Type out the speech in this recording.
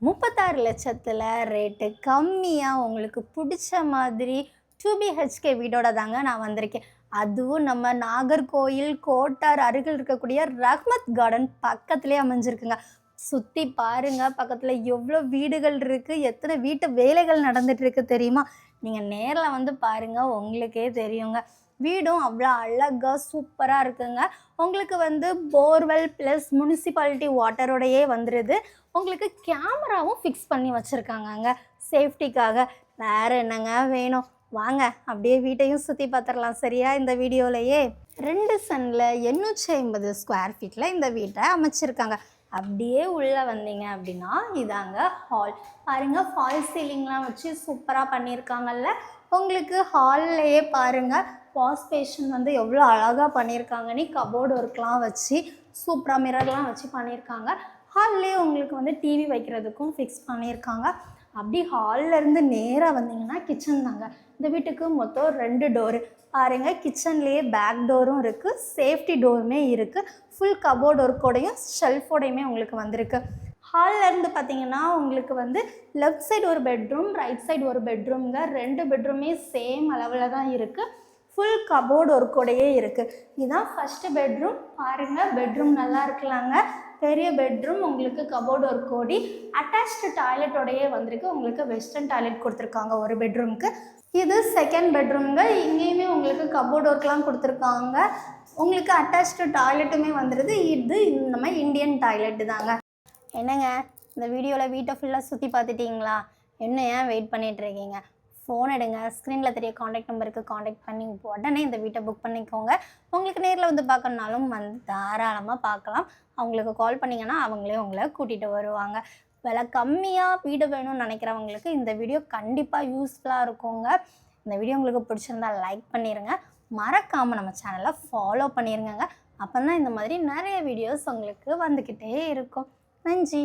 36 லட்சத்தில் ரேட்டு கம்மியாக உங்களுக்கு பிடிச்ச மாதிரி 2BHK வீடோட தாங்க நான் வந்திருக்கேன். அதுவும் நம்ம நாகர்கோயில் கோட்டார் அருகில் இருக்கக்கூடிய ரஹ்மத் கார்டன் பக்கத்துலேயே அமைஞ்சிருக்குங்க. சுற்றி பாருங்கள், பக்கத்தில் எவ்வளோ வீடுகள் இருக்குது, எத்தனை வீட்டு வேலைகள் நடந்துகிட்ருக்கு தெரியுமா? நீங்கள் நேரில் வந்து பாருங்கள், உங்களுக்கே தெரியுங்க. வீடும் அவ்வளோ அழகாக சூப்பராக இருக்குங்க. உங்களுக்கு வந்து போர்வெல் ப்ளஸ் முனிசிபாலிட்டி வாட்டரோடையே வந்துடுது. உங்களுக்கு கேமராவும் ஃபிக்ஸ் பண்ணி வச்சுருக்காங்கங்க சேஃப்டிக்காக. வேறு என்னங்க வேணும்? வாங்க அப்படியே வீட்டையும் சுற்றி பார்த்துடலாம் சரியா இந்த வீடியோலையே. 2 சென்டில் 850 ஸ்கொயர் ஃபீட்டில் இந்த வீட்டை அமைச்சிருக்காங்க. அப்படியே உள்ளே வந்தீங்க அப்படின்னா இதாங்க ஹால். பாருங்கள், ஃபால் சீலிங்லாம் வச்சு சூப்பராக பண்ணியிருக்காங்கல்ல. உங்களுக்கு ஹால்லையே பாருங்கள், வாஷ் பேஷன் வந்து எவ்வளோ அழகாக பண்ணியிருக்காங்கன்னு கபோர்டு ஒர்க்லாம் வச்சு சூப்பராக மிரர்லாம் வச்சு பண்ணியிருக்காங்க. ஹால்லேயே உங்களுக்கு வந்து டிவி வைக்கிறதுக்கும் ஃபிக்ஸ் பண்ணியிருக்காங்க. அப்படி ஹால்லேருந்து நேராக வந்தீங்கன்னா கிச்சன் தாங்க. இந்த வீட்டுக்கு மொத்தம் 2 டோரு பாருங்கள். கிச்சன்லேயே பேக் டோரும் இருக்குது, சேஃப்டி டோருமே இருக்குது. ஃபுல் கபோர்டு ஒர்க்கோடையும் ஷெல்ஃபோடையுமே உங்களுக்கு வந்திருக்கு. ஹால்லேருந்து பார்த்தீங்கன்னா உங்களுக்கு வந்து லெஃப்ட் சைடு ஒரு பெட்ரூம், ரைட் சைடு ஒரு பெட்ரூம்ங்க. 2 பெட்ரூமே சேம் அளவில் தான் இருக்குது. ஃபுல் கபோர்டு ஒர்க்கோடையே இருக்குது. இதுதான் ஃபஸ்ட்டு பெட்ரூம். பாருங்கள், பெட்ரூம் நல்லா இருக்கலாங்க. பெரிய பெட்ரூம் உங்களுக்கு கபோர்டு ஒர்க்கோடி அட்டாச்டு டாய்லெட்டோடையே வந்திருக்கு. உங்களுக்கு வெஸ்டர்ன் டாய்லெட் கொடுத்துருக்காங்க ஒரு பெட்ரூமுக்கு. இது செகண்ட் பெட்ரூம்ங்க. இங்கேயுமே உங்களுக்கு கபோர்டு ஒர்க்லாம் கொடுத்துருக்காங்க. உங்களுக்கு அட்டாச்டு டாய்லெட்டுமே வந்துடுது. இது நம்ம இந்தியன் டாய்லெட்டு தாங்க. என்னங்க, இந்த வீடியோவில் வீட்டை ஃபுல்லாக சுற்றி பார்த்துட்டிங்களா? என்ன ஏன் வெயிட் பண்ணிகிட்ருக்கீங்க? ஃபோன் எடுங்க, ஸ்க்ரீனில் தெரிய காண்டாக்ட் நம்பருக்கு காண்டாக்ட் பண்ணி உடனே இந்த வீட்டை புக் பண்ணிக்கோங்க. உங்களுக்கு நேரில் வந்து பார்க்கணுனாலும் வந்து தாராளமாக பார்க்கலாம். அவங்களுக்கு கால் பண்ணிங்கன்னா அவங்களே உங்களை கூட்டிகிட்டு வருவாங்க. விலை கம்மியாக வீடு வேணும்னு நினைக்கிறவங்களுக்கு இந்த வீடியோ கண்டிப்பாக யூஸ்ஃபுல்லாக இருக்குங்க. இந்த வீடியோ உங்களுக்கு பிடிச்சிருந்தால் லைக் பண்ணிடுங்க. மறக்காமல் நம்ம சேனலை ஃபாலோ பண்ணிடுங்க. அப்போ தான் இந்த மாதிரி நிறைய வீடியோஸ் உங்களுக்கு வந்துக்கிட்டே இருக்கும். நன்றி.